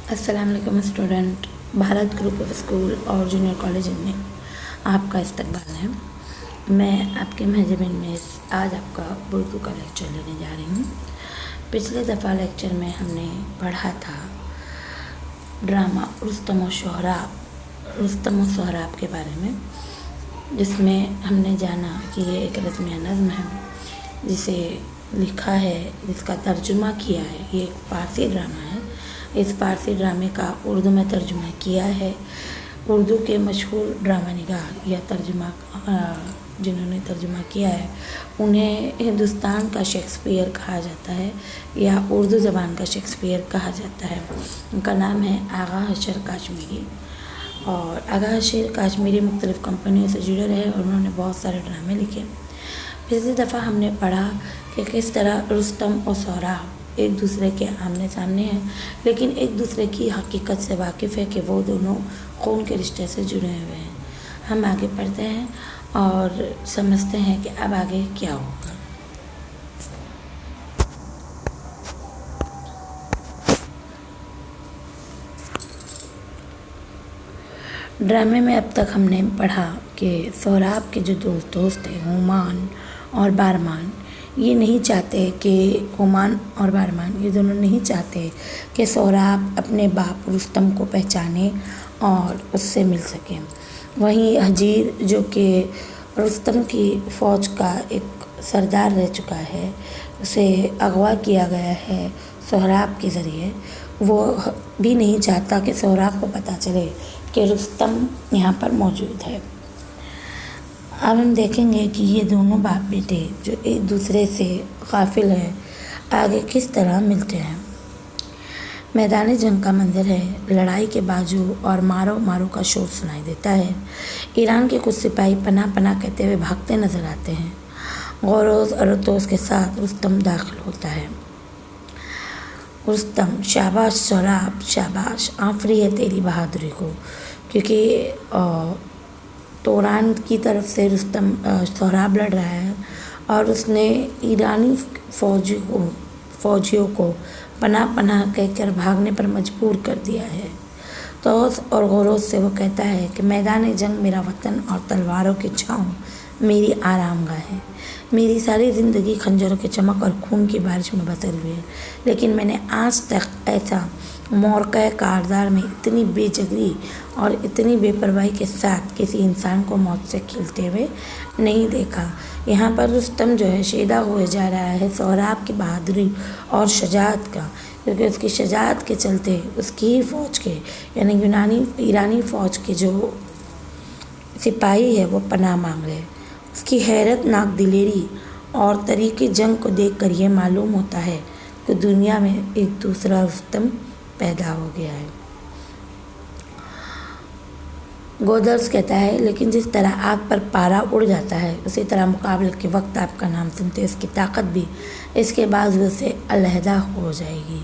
السلام علیکم student, Bharat group of school اور جونیئر کالج میں آپ کا استقبال ہے۔ میں آپ کے میزبان میں آج آپ کا اردو کا لیکچر لینے جا رہی ہوں۔ پچھلے دفعہ لیکچر میں ہم نے پڑھا تھا ڈرامہ رستم و سہراب کے بارے میں، جس میں ہم نے جانا کہ یہ ایک رسم نظم ہے جسے لکھا ہے، جس کا ترجمہ کیا ہے، یہ ایک فارسی ڈرامہ ہے۔ اس فارسی ڈرامے کا اردو میں ترجمہ کیا ہے اردو کے مشہور ڈرامہ نگار یا جنہوں نے ترجمہ کیا ہے انہیں ہندوستان کا شیکسپیئر کہا جاتا ہے یا اردو زبان کا شیکسپیئر کہا جاتا ہے۔ ان کا نام ہے آغا حشر کاشمیری، اور آغا حشر کاشمیری مختلف کمپنیوں سے جڑے رہے اور انہوں نے بہت سارے ڈرامے لکھے۔ پچھلی دفعہ ہم نے پڑھا کہ کس طرح رستم اور سہراب ایک دوسرے کے آمنے سامنے ہیں، لیکن ایک دوسرے کی حقیقت سے واقف ہے کہ وہ دونوں خون کے رشتے سے جڑے ہوئے ہیں۔ ہم آگے پڑھتے ہیں اور سمجھتے ہیں کہ اب آگے کیا ہوگا۔ ڈرامے میں اب تک ہم نے پڑھا کہ سہراب کے جو دوست ہیں ہومان اور بارمان، یہ نہیں چاہتے کہ ہومان اور بارمان یہ دونوں نہیں چاہتے کہ سہراب اپنے باپ رستم کو پہچانے اور اس سے مل سکیں۔ وہیں حجیر جو کہ رستم کی فوج کا ایک سردار رہ چکا ہے، اسے اغوا کیا گیا ہے سہراب کے ذریعے، وہ بھی نہیں چاہتا کہ سہراب کو پتہ چلے کہ رستم یہاں پر موجود ہے۔ اب ہم دیکھیں گے کہ یہ دونوں باپ بیٹے جو ایک دوسرے سے غافل ہیں آگے کس طرح ملتے ہیں۔ میدان جنگ کا منظر ہے، لڑائی کے بازو اور مارو مارو کا شور سنائی دیتا ہے۔ ایران کے کچھ سپاہی پناہ پناہ کہتے ہوئے بھاگتے نظر آتے ہیں۔ غوروز اور ارطوز کے ساتھ رستم داخل ہوتا ہے۔ رستم: شاباش سہراب، شاباش، آفری ہے تیری بہادری کو، کیونکہ توران کی طرف سے سہراب لڑ رہا ہے اور اس نے ایرانی فوجیوں کو پناہ پناہ کہہ کر بھاگنے پر مجبور کر دیا ہے۔ طوس اور غوروز سے وہ کہتا ہے کہ میدان جنگ میرا وطن اور تلواروں کی چھاؤں میری آرام گاہ ہے۔ میری ساری زندگی خنجروں کی چمک اور خون کی بارش میں بسر ہوئی ہے، لیکن میں نے آج تک ایسا موقع کارزار میں اتنی بے جگری اور اتنی بے پرواہی کے ساتھ کسی انسان کو موت سے کھیلتے ہوئے نہیں دیکھا۔ یہاں پر رستم جو ہے شیدا ہوئے جا رہا ہے سہراب کی بہادری اور شجاعت کا، کیونکہ اس کی شجاعت کے چلتے اس کی فوج کے یعنی ایرانی فوج کے جو سپاہی ہے وہ پناہ مانگ رہے۔ اس کی حیرت ناک دلیری اور طریقے جنگ کو دیکھ کر یہ معلوم ہوتا ہے کہ دنیا میں ایک دوسرا رستم پیدا ہو گیا ہے۔ گودرز کہتا ہے، لیکن جس طرح آگ پر پارا اڑ جاتا ہے اسی طرح مقابلے کے وقت آپ کا نام سنتے اس کی طاقت بھی اس کے بازو سے علیحدہ ہو جائے گی۔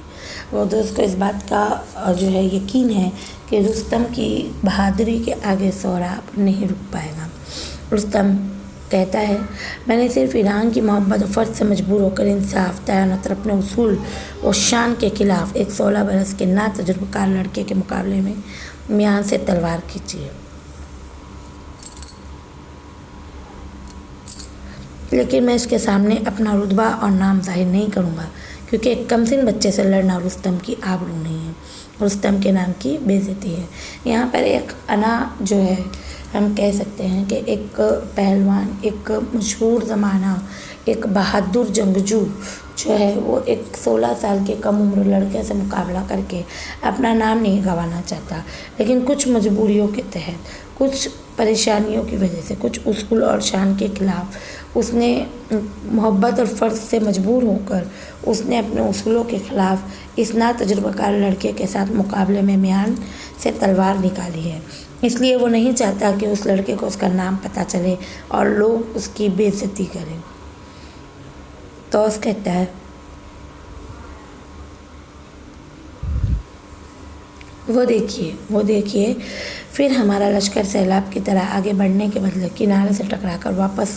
گودرز کو اس بات کا جو ہے یقین ہے کہ رستم کی بہادری کے آگے سہراب نہیں رک پائے گا۔ رستم کہتا ہے، میں نے صرف ایران کی محبت و فرض سے مجبور ہو کر انصاف، دیانت اور اپنے اصول و شان کے خلاف ایک 16 برس کے نا تجربہ کار لڑکے کے مقابلے میں میان سے تلوار کھینچی ہے، لیکن میں اس کے سامنے اپنا رتبہ اور نام ظاہر نہیں کروں گا، کیونکہ ایک کمسن بچے سے لڑنا رستم کی آبرو نہیں ہے، رستم کے نام کی بے عزتی ہے۔ یہاں پر ایک انا جو ہے ہم کہہ سکتے ہیں کہ ایک پہلوان، ایک مشہور زمانہ، ایک بہادر جنگجو جو ہے وہ ایک 16 سال کے کم عمر لڑکے سے مقابلہ کر کے اپنا نام نہیں گنوانا چاہتا، لیکن کچھ مجبوریوں کے تحت، کچھ پریشانیوں کی وجہ سے، کچھ اصول اور شان کے خلاف اس نے محبت اور فرض سے مجبور ہو کر اس نے اپنے اصولوں کے خلاف اس نا تجربہ کار لڑکے کے ساتھ مقابلے میں میان سے تلوار نکالی ہے۔ اس لیے وہ نہیں چاہتا کہ اس لڑکے کو اس کا نام پتہ چلے اور لوگ اس کی بے عزتی کریں۔ طوس کہتا ہے، وہ دیکھیے پھر ہمارا لشکر سیلاب کی طرح آگے بڑھنے کے بدلے کنارے سے ٹکرا کر واپس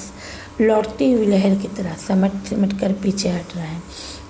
لوٹتی ہوئی لہر کی طرح سمٹ کر پیچھے ہٹ رہا ہے۔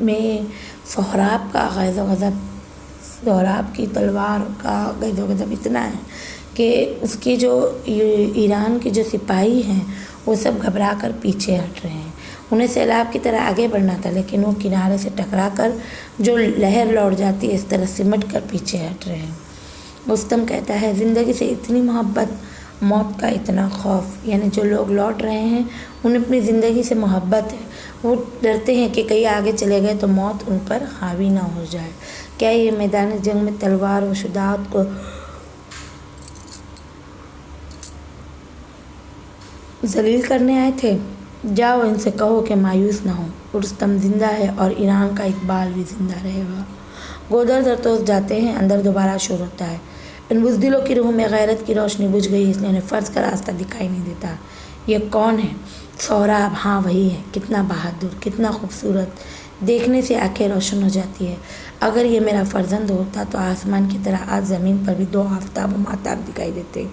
میں سہراب کا غیظ و غضب، سہراب کی تلوار کا غیظ و غضب اتنا ہے کہ اس کی جو ایران کے جو سپاہی ہیں وہ سب گھبرا کر پیچھے ہٹ رہے ہیں۔ انہیں سیلاب کی طرح آگے بڑھنا تھا، لیکن وہ کنارے سے ٹکرا کر جو لہر لوٹ جاتی ہے اس طرح سمٹ کر پیچھے ہٹ رہے ہیں۔ رستم کہتا ہے زندگی سے اتنی محبت، موت کا اتنا خوف، یعنی جو لوگ لوٹ رہے ہیں انہیں اپنی زندگی سے محبت ہے، وہ ڈرتے ہیں کہ کہیں آگے چلے گئے تو موت ان پر حاوی نہ ہو جائے۔ کیا یہ میدان جنگ میں تلوار و شجاعت کو ذلیل کرنے آئے تھے؟ جاؤ ان سے کہو کہ مایوس نہ ہو، رستم زندہ ہے اور ایران کا اقبال بھی زندہ رہے گا۔ گودر درتوس جاتے ہیں، اندر دوبارہ شور ہوتا ہے۔ ان بزدلوں کی روح میں غیرت کی روشنی بجھ گئی، اس لیے انہیں فرض کا راستہ دکھائی نہیں دیتا۔ یہ کون ہے؟ سہراب، ہاں وہی ہے۔ کتنا بہادر، کتنا خوبصورت، دیکھنے سے آنکھیں روشن ہو جاتی ہے۔ اگر یہ میرا فرزند ہوتا تو آسمان کی طرح آج زمین پر بھی دو آفتاب و ماہتاب دکھائی دیتے۔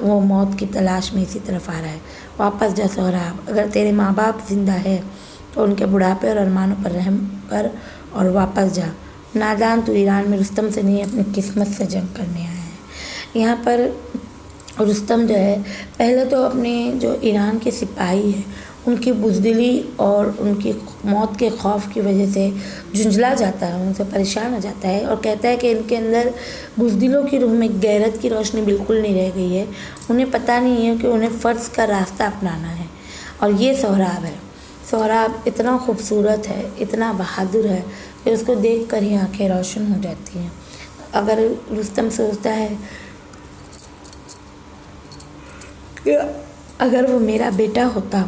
وہ موت کی تلاش میں اسی طرف آ رہا ہے۔ واپس جا سہراب، اگر تیرے ماں باپ زندہ ہے تو ان کے بڑھاپے اور ارمانوں پر رحم کر اور واپس جا۔ نادان، تو ایران میں رستم سے نہیں اپنی قسمت سے جنگ کرنے آیا ہے۔ یہاں پر رستم جو ہے پہلے تو اپنے جو ایران کے سپاہی ہیں ان کی بزدلی اور ان کی موت کے خوف کی وجہ سے جھنجھلا جاتا ہے، ان سے پریشان ہو جاتا ہے اور کہتا ہے کہ ان کے اندر بزدلوں کی روح میں غیرت کی روشنی بالکل نہیں رہ گئی ہے، انہیں پتہ نہیں ہے کہ انہیں فرض کا راستہ اپنانا ہے۔ اور یہ سہراب ہے۔ سہراب اتنا خوبصورت ہے، اتنا بہادر ہے کہ اس کو دیکھ کر ہی آنکھیں روشن ہو جاتی ہیں۔ اگر رستم سوچتا ہے کہ اگر وہ میرا بیٹا ہوتا،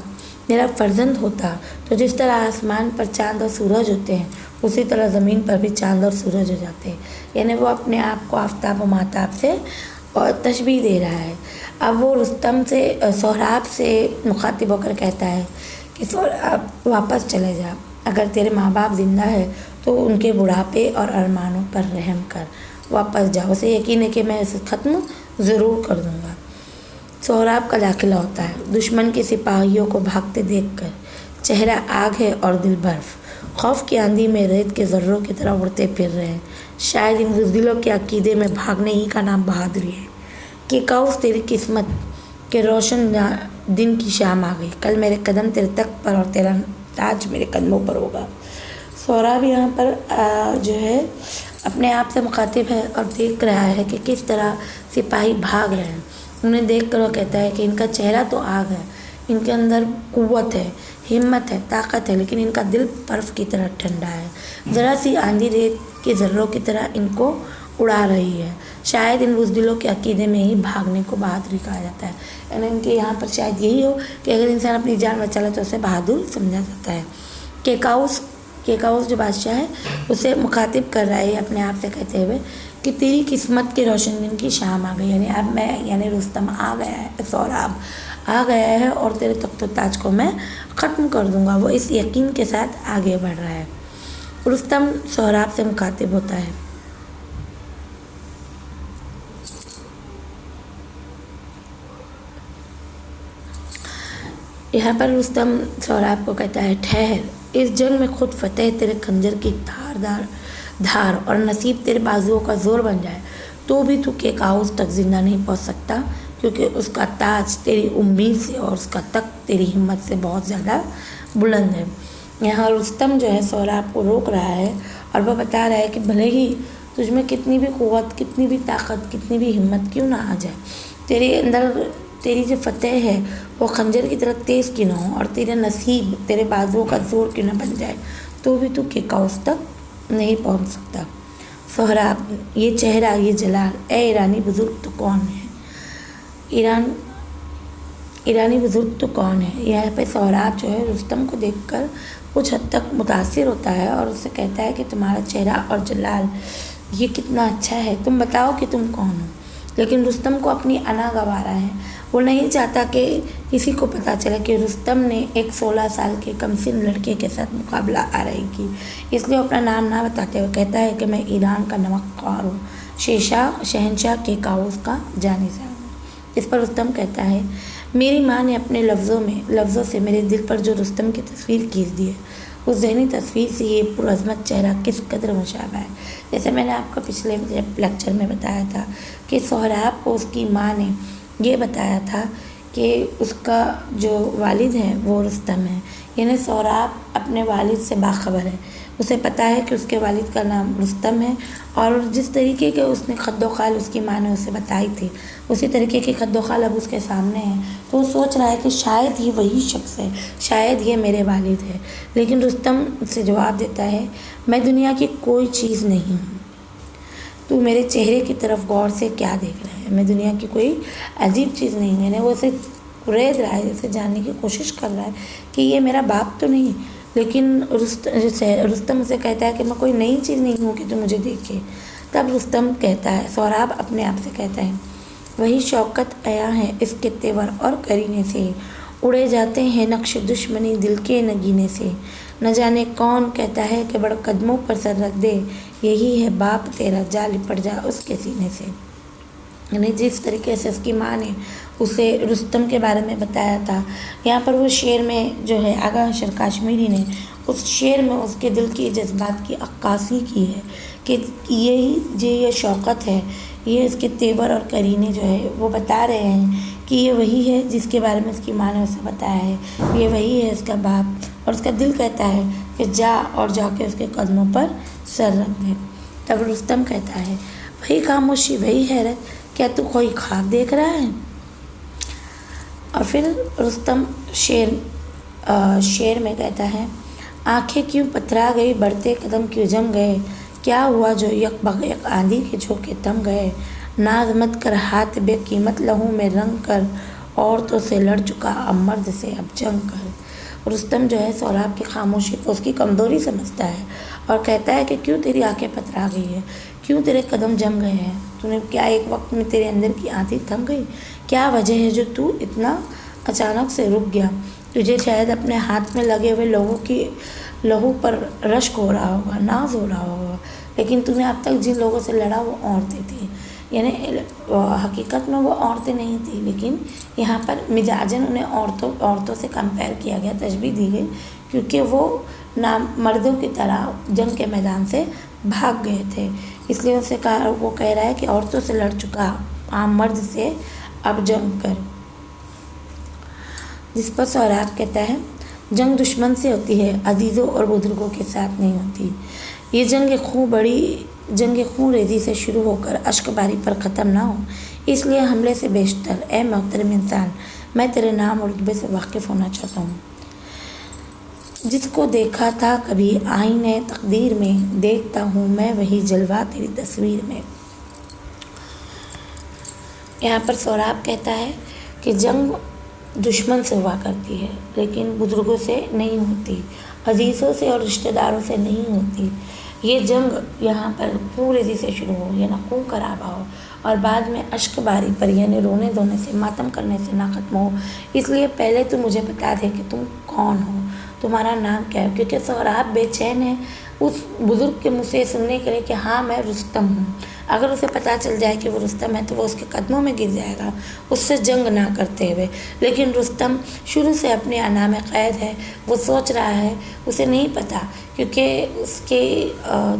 میرا فرزند ہوتا، تو جس طرح آسمان پر چاند اور سورج ہوتے ہیں اسی طرح زمین پر بھی چاند اور سورج ہو جاتے ہیں، یعنی وہ اپنے آپ کو آفتاب و ماہتاب سے تشبیہ دے رہا ہے۔ اب وہ رستم سے، سہراب سے مخاطب ہو کر کہتا ہے کہ سہراب واپس چلے جا، اگر تیرے ماں باپ زندہ ہے تو ان کے بڑھاپے اور ارمانوں پر رحم کر، واپس جا، اسے یقین ہے کہ میں اسے ختم ضرور کر دوں گا۔ سہراب کا داخلہ ہوتا ہے، دشمن کے سپاہیوں کو بھاگتے دیکھ کر چہرہ آگ ہے اور دل برف، خوف کی آندھی میں ریت کے ذروں کی طرح اڑتے پھر رہے ہیں۔ شاید ان بزدلوں کے عقیدے میں بھاگنے ہی کا نام بہادری ہے کہ کاؤس تیری قسمت کے روشن دن کی شام آ گئی، کل میرے قدم تیرے تخت پر اور تیرا تاج میرے قدموں پر ہوگا۔ سہراب یہاں پر جو ہے اپنے آپ سے مخاطب ہے اور دیکھ رہا ہے کہ کس طرح سپاہی بھاگ رہے ہیں۔ انہیں دیکھ کر وہ کہتا ہے کہ ان کا چہرہ تو آگ ہے، ان کے اندر قوت ہے، ہمت ہے، طاقت ہے، لیکن ان کا دل برف کی طرح ٹھنڈا ہے، ذرا سی آندھی ریت کے ذروں کی طرح ان کو اڑا رہی ہے۔ شاید ان بزدلوں کے عقیدے میں ہی بھاگنے کو بہادری کہا جاتا ہے، یعنی ان کے یہاں پر شاید یہی ہو کہ اگر انسان اپنی جان بچا لے تو اسے بہادر سمجھا جاتا ہے۔ کیکاؤس جو بادشاہ ہے اسے مخاطب کر رہا ہے اپنے آپ سے کہتے ہوئے کہ تیری قسمت کے روشن دن کی شام آ گئی، یعنی اب میں، یعنی رستم آ گیا ہے، سہراب آ گیا ہے اور تیرے تخت و تاج کو میں ختم کر دوں گا۔ وہ اس یقین کے ساتھ آگے بڑھ رہا ہے۔ رستم سہراب سے مخاطب ہوتا ہے۔ یہاں پر رستم سہراب کو کہتا ہے ٹھہر، اس جنگ میں خود فتح تیرے خنجر کی دھار اور نصیب تیرے بازوؤں کا زور بن جائے تو بھی تو کیکاؤس تک زندہ نہیں پہنچ سکتا، کیونکہ اس کا تاج تیری امید سے اور اس کا تخت تیری ہمت سے بہت زیادہ بلند ہے۔ یہاں رستم جو ہے سہراب کو روک رہا ہے اور وہ بتا رہا ہے کہ بھلے ہی تجھ میں کتنی بھی قوت، کتنی بھی طاقت، کتنی بھی ہمت کیوں نہ آ جائے، تیرے اندر تیری جو فتح ہے وہ خنجر کی طرح تیز کیوں نہ ہو اور تیرے نصیب تیرے بازوؤں کا زور کیوں نہ بن جائے تو بھی تو کیکاؤس تک نہیں پہنچ سکتا۔ سہراب، یہ چہرہ، یہ جلال، اے ایرانی بزرگ تو کون ہے؟ ایرانی بزرگ تو کون ہے؟ یہاں پہ سہراب جو ہے رستم کو دیکھ کر کچھ حد تک متاثر ہوتا ہے اور اس سے کہتا ہے کہ تمہارا چہرہ اور جلال یہ کتنا اچھا ہے، تم بتاؤ کہ تم کون ہو۔ لیکن رستم کو اپنی انا گوارا ہے، وہ نہیں چاہتا کہ کسی کو پتہ چلے کہ رستم نے ایک 16 سال کے کم سن لڑکے کے ساتھ مقابلہ آرائی کی، اس لیے اپنا نام نہ بتاتے ہوئے کہتا ہے کہ میں ایران کا نمک خوار ہوں، شہنشاہ کیکاؤس کا جانشین ہوں۔ اس پر رستم کہتا ہے میری ماں نے اپنے لفظوں سے میرے دل پر جو رستم کی تصویر کھینچ دی ہے، اس ذہنی تصویر سے یہ پرعظمت چہرہ کس قدر مشابہ ہے۔ جیسے میں نے آپ کو پچھلے لیکچر میں بتایا تھا کہ سہراب کو اس کی ماں نے یہ بتایا تھا کہ اس کا جو والد ہے وہ رستم ہے، یعنی سہراب اپنے والد سے باخبر ہے، اسے پتہ ہے کہ اس کے والد کا نام رستم ہے، اور جس طریقے کے اس نے خد و خال اس کی ماں نے اسے بتائی تھی، اسی طریقے کی خد و خال اب اس کے سامنے ہے، تو وہ سوچ رہا ہے کہ شاید یہ وہی شخص ہے، شاید یہ میرے والد ہے۔ لیکن رستم سے جواب دیتا ہے، میں دنیا کی کوئی چیز نہیں ہوں، تو میرے چہرے کی طرف غور سے کیا دیکھ رہا ہے؟ میں دنیا کی کوئی عجیب چیز نہیں ہوں، یعنی وہ اسے ریڑھ رہا ہے، اسے جاننے کی کوشش کر رہا ہے کہ یہ میرا باپ تو نہیں۔ لیکن رستم اسے کہتا ہے کہ میں کوئی نئی چیز نہیں ہوں کہ تو مجھے دیکھے۔ تب رستم کہتا ہے، سہراب اپنے آپ سے کہتا ہے، وہی شوکت عیاں ہے اس کے تیور اور کرینے سے، اڑے جاتے ہیں نقش دشمنی دل کے نگینے سے، نہ جانے کون کہتا ہے کہ بڑھ قدموں پر سر رکھ دے، یہی ہے باپ تیرا جا لپٹ جا اس کے سینے سے۔ یعنی جس طریقے سے اس کی ماں نے اسے رستم کے بارے میں بتایا تھا، یہاں پر وہ شعر میں جو ہے آغا اشرف کاشمیری نے اس شعر میں اس کے دل کی جذبات کی عکاسی کی ہے کہ یہ شوکت ہے، یہ اس کے تیور اور کرینے جو ہے وہ بتا رہے ہیں کہ یہ وہی ہے جس کے بارے میں اس کی ماں نے اسے بتایا ہے، یہ وہی ہے اس کا باپ، اور اس کا دل کہتا ہے کہ جا اور جا کے اس کے قدموں پر سر رکھ دے۔ تب رستم کہتا ہے، وہی خاموشی وہی حیرت، کیا تو کوئی خواب دیکھ رہا ہے؟ اور پھر رستم شعر میں کہتا ہے، آنکھیں کیوں پتھرا گئی بڑھتے قدم کیوں جم گئے، کیا ہوا جو یک بغ یک آندھی کے جھونکے تھم گئے، ناز مت کر ہاتھ بے قیمت لہو میں رنگ کر، عورتوں سے لڑ چکا اب مرد سے اب جنگ کر۔ رستم جو ہے سہراب کی خاموشی کو اس کی کمزوری سمجھتا ہے اور کہتا ہے کہ کیوں تیری آنکھیں پتھرا گئی ہے، کیوں تیرے قدم جم گئے ہیں، کیا ایک وقت میں تیرے اندر کی آندھی تھم گئی، کیا وجہ ہے جو تو اتنا اچانک سے رک گیا؟ تجھے شاید اپنے ہاتھ میں لگے ہوئے لہو پر رشک ہو رہا ہوگا، ناز ہو رہا ہوگا، لیکن تم نے اب تک جن لوگوں سے لڑا وہ عورتیں تھیں، یعنی حقیقت میں وہ عورتیں نہیں تھیں، لیکن یہاں پر مزاجن انہیں عورتوں سے کمپیئر کیا گیا، تشبیہ دی گئی، کیونکہ وہ مردوں کی طرح جنگ کے میدان سے بھاگ گئے تھے، اس لیے اسے وہ کہہ رہا ہے کہ عورتوں سے لڑ چکا عام مرد سے اب جنگ کر۔ جس پر سہراب کہتا ہے، جنگ دشمن سے ہوتی ہے، عزیزوں اور بزرگوں کے ساتھ نہیں ہوتی، یہ جنگ خون ریزی سے شروع ہو کر اشک باری پر ختم نہ ہو، اس لیے حملے سے بیشتر اے محترم انسان میں تیرے نام اور رتبے سے واقف ہونا چاہتا ہوں۔ جس کو دیکھا تھا کبھی آئینے تقدیر میں، دیکھتا ہوں میں وہی جلوہ تیری تصویر میں۔ یہاں پر سہراب کہتا ہے کہ جنگ دشمن سے ہوا کرتی ہے لیکن بزرگوں سے نہیں ہوتی، عزیزوں سے اور رشتہ داروں سے نہیں ہوتی، یہ جنگ یہاں پر خون ریزی سے شروع ہو یعنی خون خرابہ ہو اور بعد میں اشک باری پر یعنی رونے دھونے سے ماتم کرنے سے نہ ختم ہو، اس لیے پہلے تو مجھے بتا دے کہ تم کون ہو، تمہارا نام کیا ہے، کیونکہ سہراب بے چین ہے اس بزرگ کے منہ سے سننے کے لیے کہ ہاں میں رستم ہوں۔ اگر اسے پتہ چل جائے کہ وہ رستم ہے تو وہ اس کے قدموں میں گر جائے گا اس سے جنگ نہ کرتے ہوئے، لیکن رستم شروع سے اپنے انام قید ہے، وہ سوچ رہا ہے، اسے نہیں پتہ کیونکہ اس کے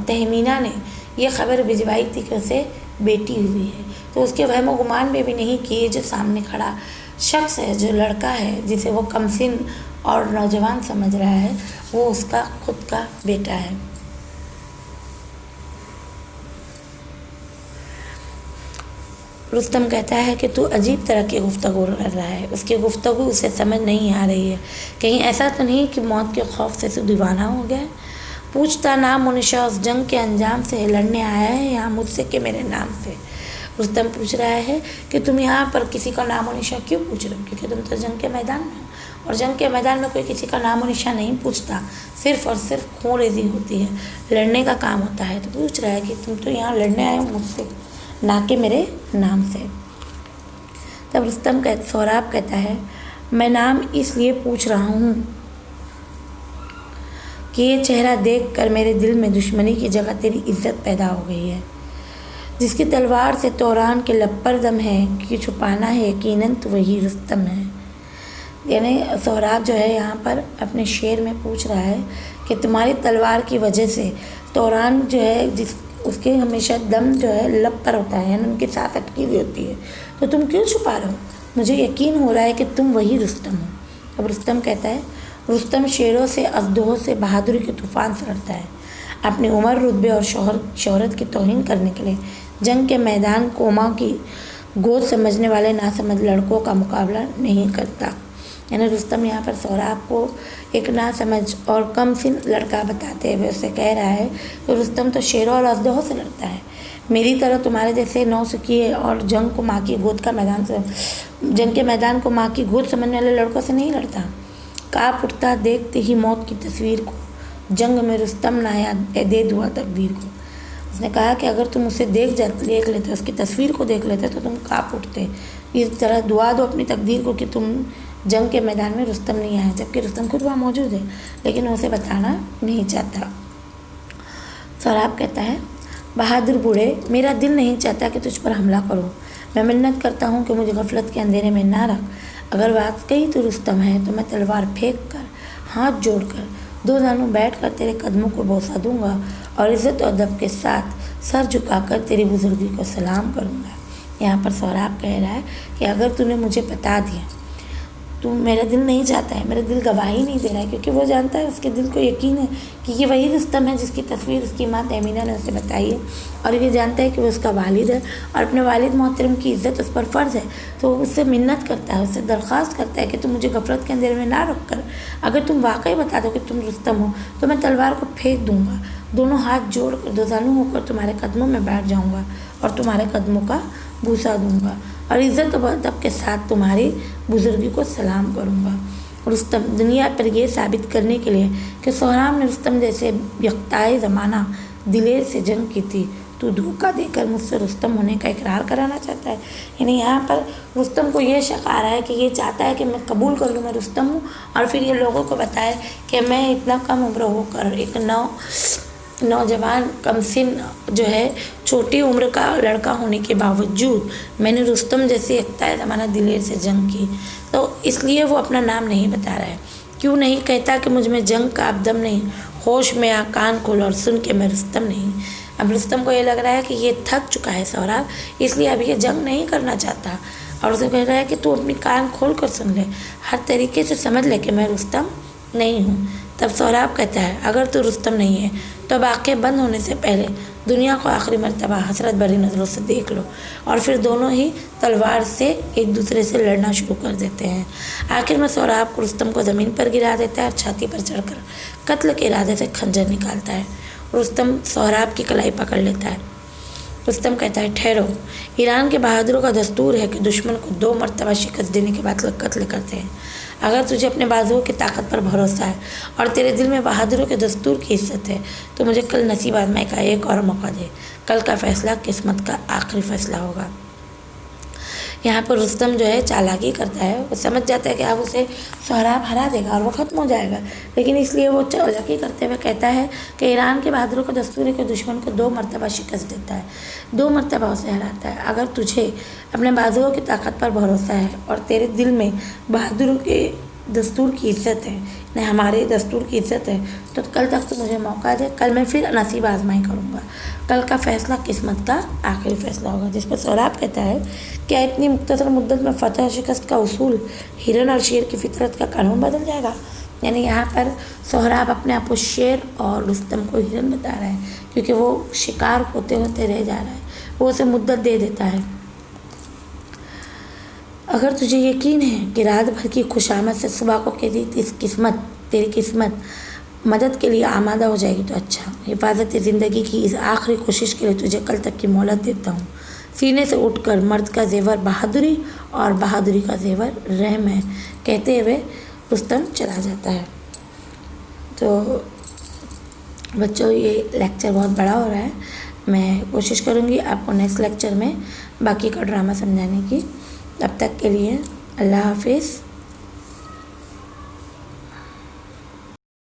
تہمینہ نے یہ خبر بھجوائی تھی کہ اسے بیٹی ہوئی ہے، تو اس کے وہم و گمان میں بھی نہیں کہ یہ جو سامنے کھڑا شخص ہے، جو لڑکا ہے جسے وہ کم سن اور نوجوان سمجھ رہا ہے، وہ اس کا خود کا بیٹا ہے۔ رستم کہتا ہے کہ تو عجیب طرح کی گفتگو کر رہا ہے، اس کی گفتگو اسے سمجھ نہیں آ رہی ہے، کہیں ایسا تو نہیں کہ موت کے خوف سے دیوانہ ہو گیا؟ پوچھتا نام و نشاء اس جنگ کے انجام سے، لڑنے آیا ہے یہاں مجھ سے کہ میرے نام سے؟ رستم پوچھ رہا ہے کہ تم یہاں پر کسی کا نام و نشاء کیوں پوچھ رہے ہو، کیونکہ تم تو جنگ کے میدان میں ہو، اور جنگ کے میدان میں کوئی کسی کا نام و نشاء نہیں پوچھتا، صرف اور صرف خون ریزی ہوتی ہے، لڑنے کا کام ہوتا ہے، تو پوچھ رہا ہے کہ تم تو یہاں لڑنے آئے ہو مجھ سے نہ کہ میرے نام سے۔ تب سہراب کہتا ہے، میں نام اس لیے پوچھ رہا ہوں کہ یہ چہرہ دیکھ کر میرے دل میں دشمنی کی جگہ تیری عزت پیدا ہو گئی ہے، جس کی تلوار سے توران کے لب پر دم ہے، کہ چھپانا ہے یقیناً تو وہی رستم ہے۔ یعنی سہراب جو ہے یہاں پر اپنے شعر میں پوچھ رہا ہے کہ تمہاری تلوار کی وجہ سے توران جو ہے اس کے ہمیشہ دم جو ہے لب پر ہوتا ہے، یعنی ان کی سانس اٹکی ہوئی ہوتی ہے، تو تم کیوں چھپا رہے ہو؟ مجھے یقین ہو رہا ہے کہ تم وہی رستم ہو۔ اب رستم کہتا ہے، رستم شیروں سے، اژدہوں سے، بہادری کے طوفان سے لڑتا ہے۔ اپنی عمر، رتبے اور شہرت کی توہین کرنے کے لیے جنگ کے میدان کوما کی گود سمجھنے والے ناسمجھ لڑکوں کا مقابلہ نہیں کرتا۔ یعنی رستم یہاں پر سہراب کو ایک ناسمجھ اور کم سن لڑکا بتاتے ہوئے اسے کہہ رہا ہے کہ رستم تو شیروں اور اژدہوں سے لڑتا ہے، میری طرح تمہارے جیسے نوسکھیے اور جنگ کے میدان کو ماں کی گود سمجھنے والے لڑکوں سے نہیں لڑتا۔ کانپ اٹھتا دیکھتے ہی موت کی تصویر کو، جنگ میں رستم نایا دے دعا تقدیر کو۔ اس نے کہا کہ اگر تم اسے دیکھ لیتے، اس کی تصویر کو دیکھ لیتے تو تم کانپ اٹھتے، اس طرح دعا دو اپنی تقدیر کو کہ تم جنگ کے میدان میں رستم نہیں آئے، جبکہ رستم خود وہاں موجود ہے لیکن وہ اسے بتانا نہیں چاہتا۔ سہراب کہتا ہے، بہادر بوڑھے، میرا دل نہیں چاہتا کہ تجھ پر حملہ کروں، میں منت کرتا ہوں کہ مجھے غفلت کے اندھیرے میں نہ رکھ۔ اگر واقعی تو رستم ہے تو میں تلوار پھینک کر، ہاتھ جوڑ کر، دو زانوں بیٹھ کر تیرے قدموں کو بوسہ دوں گا اور عزت و ادب کے ساتھ سر جھکا کر تیری بزرگی کو سلام کروں گا۔ یہاں پر سہراب کہہ رہا ہے کہ اگر تو نے مجھے بتا دیا تو میرا دل نہیں چاہتا ہے، میرا دل گواہی نہیں دے رہا ہے، کیونکہ وہ جانتا ہے، اس کے دل کو یقین ہے کہ یہ وہی رستم ہے جس کی تصویر اس کی ماں تہمینہ نے اسے بتائی ہے، اور یہ جانتا ہے کہ وہ اس کا والد ہے اور اپنے والد محترم کی عزت اس پر فرض ہے، تو وہ اس سے منت کرتا ہے، اس سے درخواست کرتا ہے کہ تم مجھے غفلت کے اندھیرے میں نہ رکھ کر اگر تم واقعی بتا دو کہ تم رستم ہو تو میں تلوار کو پھینک دوں گا، دونوں ہاتھ جوڑ کر دو زانو ہو کر تمہارے قدموں میں بیٹھ جاؤں گا اور تمہارے قدموں کا بوسہ دوں گا اور عزت و ادب کے ساتھ تمہاری بزرگی کو سلام کروں گا۔ رستم دنیا پر یہ ثابت کرنے کے لیے کہ سہراب نے رستم جیسے یکتائے زمانہ دلیر سے جنگ کی تھی، تو دھوکہ دے کر مجھ سے رستم ہونے کا اقرار کرانا چاہتا ہے۔ یعنی یہاں پر رستم کو یہ شک آ رہا ہے کہ یہ چاہتا ہے کہ میں قبول کر لوں میں رستم ہوں، اور پھر یہ لوگوں کو بتائے کہ میں اتنا کم عمر ہو کر ایک نوجوان کم سن جو ہے چھوٹی عمر کا لڑکا ہونے کے باوجود میں نے رستم جیسے یکتائے زمانہ دلیر سے جنگ کی، تو اس لیے وہ اپنا نام نہیں بتا رہا ہے۔ کیوں نہیں کہتا کہ مجھ میں جنگ کا اب دم نہیں، ہوش میں آ کان کھول اور سن کہ میں رستم نہیں۔ اب رستم کو یہ لگ رہا ہے کہ یہ تھک چکا ہے سہراب، اس لیے اب یہ جنگ نہیں کرنا چاہتا، اور اسے کہہ رہا ہے کہ تو اپنی کان کھول کر سن لے، ہر طریقے سے سمجھ لے کہ میں رستم نہیں ہوں۔ تب سہراب کہتا ہے، اگر تو رستم نہیں ہے تو اب آنکھیں بند ہونے سے پہلے دنیا کو آخری مرتبہ حسرت بھری نظروں سے دیکھ لو، اور پھر دونوں ہی تلوار سے ایک دوسرے سے لڑنا شروع کر دیتے ہیں۔ آخر میں سہراب کو رستم کو زمین پر گرا دیتا ہے اور چھاتی پر چڑھ کر قتل کے ارادے سے خنجر نکالتا ہے۔ رستم سہراب کی کلائی پکڑ لیتا ہے۔ رستم کہتا ہے، ٹھہرو، ایران کے بہادروں کا دستور ہے کہ دشمن کو 2 مرتبہ شکست دینے کے بعد قتل کرتے ہیں۔ اگر تجھے اپنے بازوؤں کی طاقت پر بھروسہ ہے اور تیرے دل میں بہادروں کے دستور کی عزت ہے تو مجھے کل نصیب آزمائی کا ایک اور موقع دے، کل کا فیصلہ قسمت کا آخری فیصلہ ہوگا۔ یہاں پر رستم جو ہے چالاکی کرتا ہے، وہ سمجھ جاتا ہے کہ اب اسے سہراب ہرا دے گا اور وہ ختم ہو جائے گا، لیکن اس لیے وہ چالاکی کرتے ہوئے کہتا ہے کہ ایران کے بہادروں کا دستور ہے کہ دشمن کو 2 مرتبہ شکست دیتا ہے، 2 مرتبہ اسے ہراتا ہے۔ اگر تجھے اپنے بازوؤں کی طاقت پر بھروسہ ہے اور تیرے دل میں بہادروں کے دستور کی عزت ہے، یعنی ہمارے دستور کی عزت ہے، تو کل تک تو مجھے موقع دے، کل میں پھر نصیب آزمائی کروں گا، کل کا فیصلہ قسمت کا آخری فیصلہ ہوگا۔ جس پر سہراب کہتا ہے، کیا اتنی مختصر مدت میں فتح و شکست کا اصول ہرن اور شیر کی فطرت کا قانون بدل جائے گا؟ یعنی یہاں پر سہراب اپنے آپ کو شیر اور رستم کو ہرن بتا رہا ہے، کیونکہ وہ شکار ہوتے ہوتے رہ جا رہا ہے، وہ اسے مدت دے دیتا ہے۔ اگر تجھے یقین ہے کہ رات بھر کی خوشامد سے صبح کو تیری قسمت مدد کے لیے آمادہ ہو جائے گی تو اچھا، حفاظت زندگی کی اس آخری کوشش کے لیے تجھے کل تک کی مہلت دیتا ہوں۔ سینے سے اٹھ کر مرد کا زیور بہادری اور بہادری کا زیور رحم ہے، کہتے ہوئے رستم چلا جاتا ہے۔ تو بچوں، یہ لیکچر بہت بڑا ہو رہا ہے، میں کوشش کروں گی آپ کو نیکسٹ لیکچر میں باقی کا ڈرامہ سمجھانے کی۔ تب تک کے لیے اللہ حافظ۔